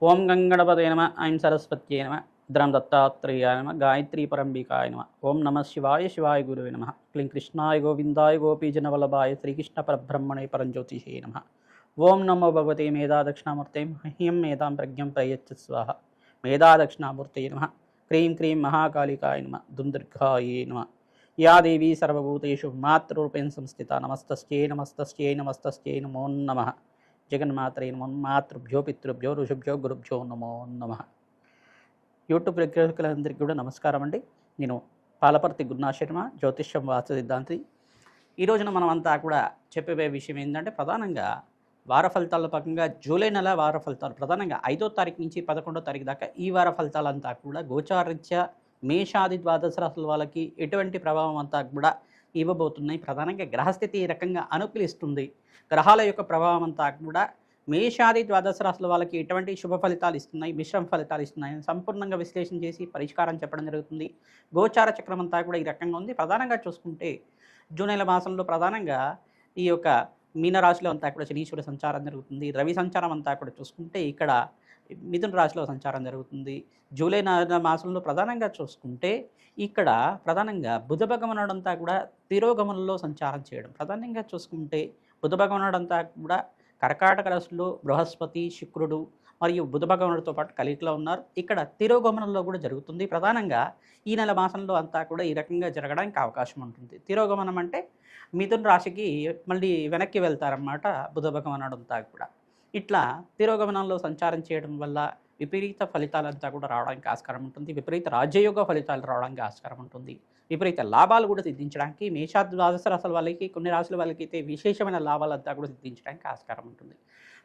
ఓం గంగణపతయ నమ ఐం సరస్వత్యై నమ ద్రం దత్తాత్రేయాయ నమ గాయత్రీ పరంబికాయ నమ ఓం నమ శివాయ శివాయ గురువే నమ క్లీం కృష్ణాయ గోవిందాయ గోపీజనవల్లభాయ శ్రీకృష్ణ పరబ్రహ్మణే పరంజ్యోతిషే నమ ఓం నమో భగవతే మేధా దక్షిణామూర్తే మహ్యం మేధాం ప్రజ్ఞం ప్రయచ్చ స్వాహ మేధా దక్షిణామూర్తయే నమ క్రీం క్రీం మహాకాళికాయ నమ దుందుర్గాయే నమ యా దేవీ సర్వభూతేషు మాతృరూపేణ సంస్థిత నమస్తస్యై నమస్తస్యై నమస్తస్యై నమో నమః జగన్మాత్రే నమో మాతృభ్యో పితృభ్యో ఋషుభ్యో గురుభ్యో నమో నమః. యూట్యూబ్ ప్రేక్షకులందరికీ కూడా నమస్కారం అండి. నేను పాలపర్తి గురునాథ్ శర్మ, జ్యోతిష్యం వాస్తు సిద్ధాంతి. ఈ రోజున మనం అంతా కూడా చెప్పే విషయం ఏంటంటే ప్రధానంగా వార ఫలితాల పరంగా జూలై నెల వార ఫలితాలు ప్రధానంగా 5వ తారీఖు నుంచి 11వ తారీఖు దాకా ఈ వార ఫలితాలంతా కూడా గోచారీత్యా మేషాది ద్వాదశ రాశుల వాళ్ళకి ఎటువంటి ప్రభావం అంతా కూడా ఇవ్వబోతున్నాయి. ప్రధానంగా గ్రహస్థితి ఈ రకంగా అనుకూలిస్తుంది. గ్రహాల యొక్క ప్రభావం అంతా కూడా మేషాది ద్వాదశ రాశుల వాళ్ళకి ఎటువంటి శుభ ఫలితాలు ఇస్తున్నాయి, మిశ్రమ ఫలితాలు ఇస్తున్నాయి సంపూర్ణంగా విశ్లేషణ చేసి పరిష్కారం చెప్పడం జరుగుతుంది. గోచార చక్రం అంతా కూడా ఈ రకంగా ఉంది. ప్రధానంగా చూసుకుంటే జూన్ నెల మాసంలో ప్రధానంగా ఈ యొక్క మీనరాశిలో అంతా కూడా శనీశ్వర సంచారం జరుగుతుంది. రవి సంచారం అంతా కూడా చూసుకుంటే ఇక్కడ మిథున రాశిలో సంచారం జరుగుతుంది. జూలై మాసంలో ప్రధానంగా చూసుకుంటే ఇక్కడ ప్రధానంగా బుధ భగవానుడంతా కూడా తిరోగమనంలో సంచారం చేయడం. ప్రధానంగా చూసుకుంటే బుధ భగవానుడంతా కూడా కర్కాటక రాశిలో బృహస్పతి, శుక్రుడు మరియు బుధ భగవానుడితో పాటు కలిగిలో ఉన్నారు. ఇక్కడ తిరోగమనంలో కూడా జరుగుతుంది. ప్రధానంగా ఈ నెల మాసంలో అంతా కూడా ఈ రకంగా జరగడానికి అవకాశం ఉంటుంది. తిరోగమనం అంటే మిథున రాశికి మళ్ళీ వెనక్కి వెళ్తారన్నమాట బుధ భగవానుడంతా కూడా. ఇట్లా తిరోగమనంలో సంచారం చేయడం వల్ల విపరీత ఫలితాలంతా కూడా రావడానికి ఆస్కారం ఉంటుంది. విపరీత రాజ్యయోగ ఫలితాలు రావడానికి ఆస్కారం ఉంటుంది. విపరీత లాభాలు కూడా సిద్ధించడానికి ద్వాదశ రాశుల వాళ్ళకి కొన్ని రాశుల వాళ్ళకి అయితే విశేషమైన లాభాలంతా కూడా సిద్ధించడానికి ఆస్కారం ఉంటుంది.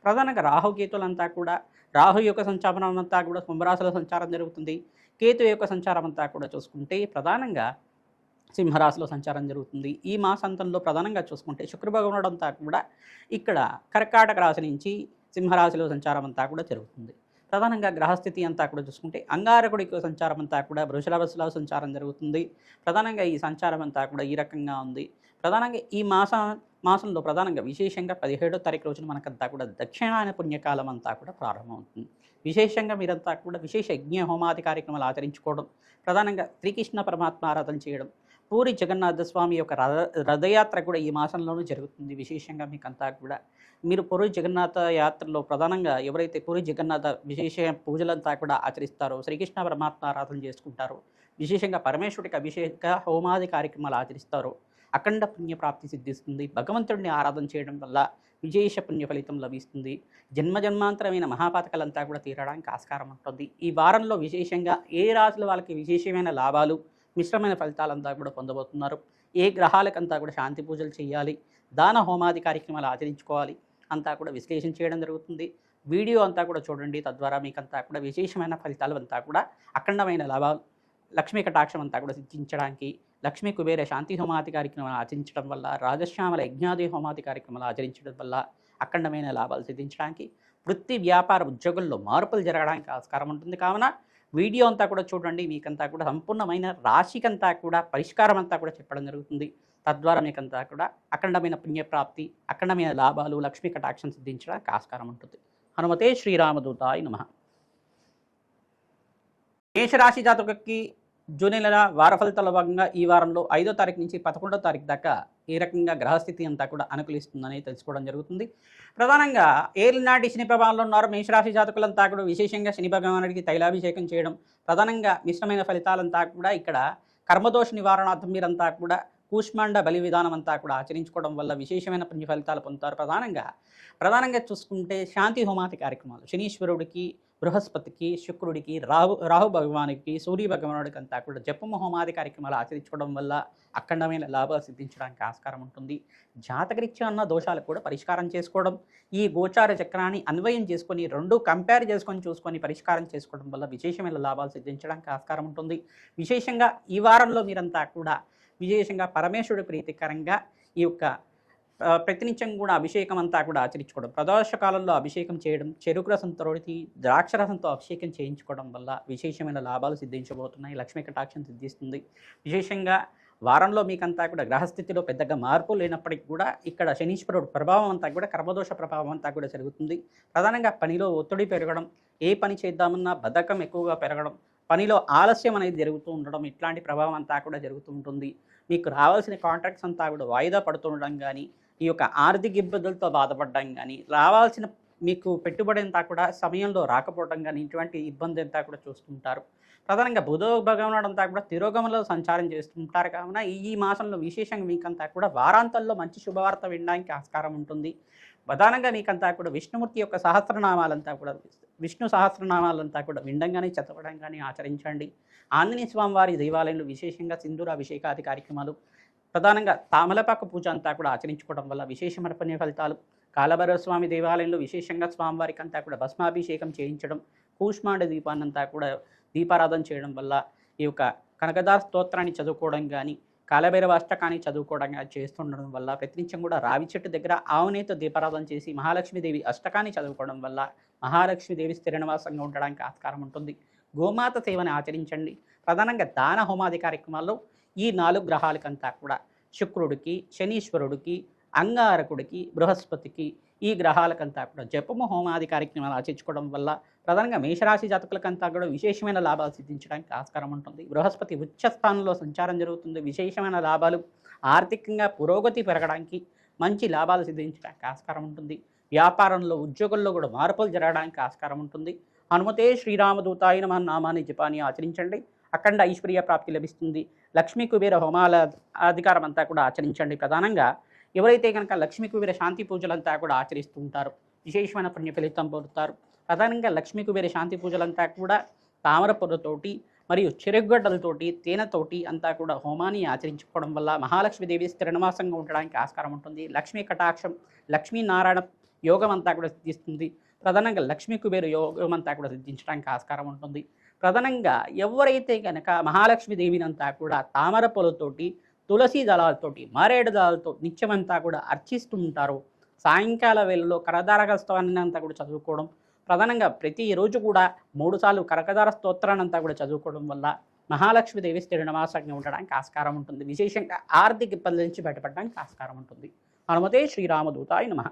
ప్రధానంగా రాహుకేతులంతా కూడా రాహు యొక్క సంచారం అంతా కూడా కుంభరాశిలో సంచారం జరుగుతుంది. కేతు యొక్క సంచారం అంతా కూడా చూసుకుంటే ప్రధానంగా సింహరాశిలో సంచారం జరుగుతుంది. ఈ మాసాంతంలో ప్రధానంగా చూసుకుంటే శుక్రభగవానుడు అంతా కూడా ఇక్కడ కర్కాటక రాశి నుంచి సింహరాశిలో సంచారం అంతా కూడా జరుగుతుంది. ప్రధానంగా గ్రహస్థితి అంతా కూడా చూసుకుంటే అంగారకుడి సంచారం అంతా కూడా వృషభరాశిలో సంచారం జరుగుతుంది. ప్రధానంగా ఈ సంచారం అంతా కూడా ఈ రకంగా ఉంది. ప్రధానంగా ఈ మాసంలో ప్రధానంగా విశేషంగా 17వ తారీఖు రోజున మనకంతా కూడా దక్షిణాయన పుణ్యకాలం అంతా కూడా ప్రారంభమవుతుంది. విశేషంగా మీరంతా కూడా విశేష యజ్ఞ హోమాది కార్యక్రమాలు ఆచరించుకోవడం, ప్రధానంగా శ్రీకృష్ణ పరమాత్మ ఆరాధన చేయడం, పూరి జగన్నాథ స్వామి యొక్క రథయాత్ర కూడా ఈ మాసంలోనూ జరుగుతుంది. విశేషంగా మీకంతా కూడా మీరు పూరి జగన్నాథ యాత్రలో ప్రధానంగా ఎవరైతే పూరి జగన్నాథ విశేష పూజలంతా కూడా ఆచరిస్తారో, శ్రీకృష్ణ పరమాత్మ ఆరాధన చేసుకుంటారో, విశేషంగా పరమేశ్వరుడికి అభిషేక హోమాది కార్యక్రమాలు ఆచరిస్తారో అఖండ పుణ్యప్రాప్తి సిద్ధిస్తుంది. భగవంతుడిని ఆరాధన చేయడం వల్ల విశేష పుణ్య ఫలితం లభిస్తుంది. జన్మజన్మాంతరమైన మహాపాతకాలంతా కూడా తీరడానికి ఆస్కారం ఉంటుంది. ఈ వారంలో విశేషంగా ఏ రాశుల వాళ్ళకి విశేషమైన లాభాలు, మిశ్రమైన ఫలితాలంతా కూడా పొందబోతున్నారు, ఏ గ్రహాలకంతా కూడా శాంతి పూజలు చేయాలి, దాన హోమాది కార్యక్రమాలు ఆచరించుకోవాలి అంతా కూడా విశ్లేషణ చేయడం జరుగుతుంది. వీడియో అంతా కూడా చూడండి. తద్వారా మీకంతా కూడా విశేషమైన ఫలితాలు అంతా కూడా అఖండమైన లాభాలు, లక్ష్మీ కటాక్షం అంతా కూడా సిద్ధించడానికి, లక్ష్మీ కుబేర శాంతి హోమాది కార్యక్రమాలు ఆచరించడం వల్ల, రాజశ్యామల యజ్ఞాది హోమాది కార్యక్రమాలు ఆచరించడం వల్ల అఖండమైన లాభాలు సిద్ధించడానికి, వృత్తి వ్యాపార ఉద్యోగుల్లో మార్పులు జరగడానికి ఆస్కారం ఉంటుంది. కావున వీడియో అంతా కూడా చూడండి. మీకంతా కూడా సంపూర్ణమైన రాశికంతా కూడా పరిష్కారం అంతా కూడా చెప్పడం జరుగుతుంది. తద్వారా మీకంతా కూడా అఖండమైన పుణ్యప్రాప్తి, అఖండమైన లాభాలు, లక్ష్మీ కటాక్షం సిద్ధించడానికి ఆస్కారం ఉంటుంది. హనుమతే శ్రీరామదూతాయ నమః. మేషరాశి జాతకులకి జూన్ నెల వార ఫలితాల భాగంగా ఈ వారంలో 5వ తారీఖు నుంచి 11వ తారీఖు దాకా ఏ రకంగా గ్రహస్థితి అంతా కూడా అనుకూలిస్తుందని తెలుసుకోవడం జరుగుతుంది. ప్రధానంగా ఏలినాటి శని ప్రభావంలో ఉన్నారు మేషరాశి జాతకులంతా కూడా విశేషంగా శని భగవానుడికి తైలాభిషేకం చేయడం, ప్రధానంగా మిశ్రమైన ఫలితాలంతా కూడా ఇక్కడ కర్మదోష నివారణార్థం మీరంతా కూడా కూష్మాండ బలి విధానం అంతా కూడా ఆచరించుకోవడం వల్ల విశేషమైన పుణ్య ఫలితాలు పొందుతారు. ప్రధానంగా చూసుకుంటే శాంతి హోమాది కార్యక్రమాలు శనీశ్వరుడికి, బృహస్పతికి, శుక్రుడికి, రాహు భగవానికి, సూర్య భగవానుడికి అంతా కూడా జపము హోమాది కార్యక్రమాలు ఆచరించుకోవడం వల్ల అఖండమైన లాభాలు సిద్ధించడానికి ఆస్కారం ఉంటుంది. జాతకరీత్యా ఉన్న దోషాలు కూడా పరిష్కారం చేసుకోవడం, ఈ గోచార చక్రాన్ని అన్వయం చేసుకొని రెండు కంపేర్ చేసుకొని చూసుకొని పరిష్కారం చేసుకోవడం వల్ల విశేషమైన లాభాలు సిద్ధించడానికి ఆస్కారం ఉంటుంది. విశేషంగా ఈ వారంలో మీరంతా కూడా విశేషంగా పరమేశ్వరుడి ప్రీతికరంగా ఈ యొక్క ప్రతినిత్యం కూడా అభిషేకం అంతా కూడా ఆచరించుకోవడం, ప్రదోష కాలంలో అభిషేకం చేయడం, చెరుకు రసం తోడికి ద్రాక్ష రసంతో అభిషేకం చేయించుకోవడం వల్ల విశేషమైన లాభాలు సిద్ధించబోతున్నాయి. లక్ష్మీ కటాక్షం సిద్ధిస్తుంది. విశేషంగా వారంలో మీకంతా కూడా గ్రహస్థితిలో పెద్దగా మార్పు లేనప్పటికీ కూడా ఇక్కడ శనీశ్వరుడు ప్రభావం అంతా కూడా కర్మదోష ప్రభావం అంతా కూడా జరుగుతుంది. ప్రధానంగా పనిలో ఒత్తిడి పెరగడం, ఏ పని చేద్దామన్నా బద్ధకం ఎక్కువగా పెరగడం, పనిలో ఆలస్యం అనేది జరుగుతూ ఉండడం, ఇట్లాంటి ప్రభావం అంతా కూడా జరుగుతూ ఉంటుంది. మీకు రావాల్సిన కాంట్రాక్ట్స్ అంతా కూడా వాయిదా పడుతుండడం కానీ, ఈ యొక్క ఆర్థిక ఇబ్బందులతో బాధపడడం కానీ, రావాల్సిన మీకు పెట్టుబడి అంతా కూడా సమయంలో రాకపోవడం కానీ, ఇటువంటి ఇబ్బంది అంతా కూడా చూస్తుంటారు. ప్రధానంగా బుధ భగవానుడు అంతా కూడా తిరోగమలో సంచారం చేస్తుంటారు కావున ఈ మాసంలో విశేషంగా మీకంతా కూడా వారాంతంలో మంచి శుభవార్త వినడానికి ఆస్కారం ఉంటుంది. ప్రధానంగా మీకంతా కూడా విష్ణుమూర్తి యొక్క సహస్రనామాలంతా కూడా విష్ణు సహస్రనామాలంతా కూడా వినడం కానీ చదవడం కానీ ఆచరించండి. ఆంజనేయ స్వామి వారి దేవాలయంలో విశేషంగా సింధూర అభిషేకాది కార్యక్రమాలు, ప్రధానంగా తామలపాక పూజ అంతా కూడా ఆచరించుకోవడం వల్ల విశేషమైన పుణ్య ఫలితాలు. కాలభైరవ స్వామి దేవాలయంలో విశేషంగా స్వామివారికి అంతా కూడా భస్మాభిషేకం చేయించడం, కూష్మాండ దీపాన్నంతా కూడా దీపారాధన చేయడం వల్ల ఈ యొక్క కనకదార స్తోత్రాన్ని చదువుకోవడం కానీ, కాలభైరవ అష్టకాన్ని చదువుకోవడం కానీ చేస్తుండడం వల్ల, ప్రతినిత్యం కూడా రావి చెట్టు దగ్గర ఆవునేతో దీపారాధన చేసి మహాలక్ష్మీదేవి అష్టకాన్ని చదువుకోవడం వల్ల మహాలక్ష్మీదేవి స్థిర నివాసంగా ఉండడానికి ఆస్కారం ఉంటుంది. గోమాత సేవని ఆచరించండి. ప్రధానంగా దాన హోమాది కార్యక్రమాల్లో ఈ 4 గ్రహాలకంతా కూడా శుక్రుడికి, శనీశ్వరుడికి, అంగారకుడికి, బృహస్పతికి, ఈ గ్రహాలకంతా కూడా జపము హోమాది కార్యక్రమాలు ఆచరించుకోవడం వల్ల ప్రధానంగా మేషరాశి జాతకులకంతా కూడా విశేషమైన లాభాలు సిద్ధించడానికి ఆస్కారం ఉంటుంది. బృహస్పతి ఉచ్చ స్థానంలో సంచారం జరుగుతుంది. విశేషమైన లాభాలు, ఆర్థికంగా పురోగతి పెరగడానికి, మంచి లాభాలు సిద్ధించడానికి ఆస్కారం ఉంటుంది. వ్యాపారంలో, ఉద్యోగంలో కూడా మార్పులు జరగడానికి ఆస్కారం ఉంటుంది. హనుమతే శ్రీరామదూతాయ నమః నామాన్ని జపాన్ని ఆచరించండి. అఖండ ఐశ్వర్య ప్రాప్తి లభిస్తుంది. లక్ష్మీ కుబేర హోమాల అధికారం అంతా కూడా ఆచరించండి. ప్రధానంగా ఎవరైతే కనుక లక్ష్మీ కుబేర శాంతి పూజలంతా కూడా ఆచరిస్తూ ఉంటారో విశేషమైన పుణ్య ఫలితం పొందుతారు. ప్రధానంగా లక్ష్మీ కుబేర శాంతి పూజలంతా కూడా తామర పొరతోటి మరియు చెరుగడ్డలతోటి, తేనెతోటి అంతా కూడా హోమాన్ని ఆచరించుకోవడం వల్ల మహాలక్ష్మీదేవి స్థిరనివాసంగా ఉండడానికి ఆస్కారం ఉంటుంది. లక్ష్మీ కటాక్షం, లక్ష్మీనారాయణ యోగం అంతా కూడా సిద్ధిస్తుంది. ప్రధానంగా లక్ష్మీ కుబేర యోగం అంతా కూడా సిద్ధించడానికి ఆస్కారం ఉంటుంది. ప్రధానంగా ఎవరైతే కనుక మహాలక్ష్మీదేవిని అంతా కూడా తామర పొలతోటి, తులసి దళాలతోటి, మారేడు దళాలతో నిత్యమంతా కూడా అర్చిస్తూ ఉంటారో, సాయంకాల వేళలో కరదార స్తోత్రాన్ని అంతా కూడా చదువుకోవడం, ప్రధానంగా ప్రతిరోజు కూడా 3 సార్లు కరకదార స్తోత్రాన్ని అంతా కూడా చదువుకోవడం వల్ల మహాలక్ష్మీదేవి స్థిర నివాసంగా ఉండడానికి ఆస్కారం ఉంటుంది. విశేషంగా ఆర్థిక ఇబ్బందుల నుంచి బయటపడడానికి ఆస్కారం ఉంటుంది. హనుమతే శ్రీరామదూతాయ నమః.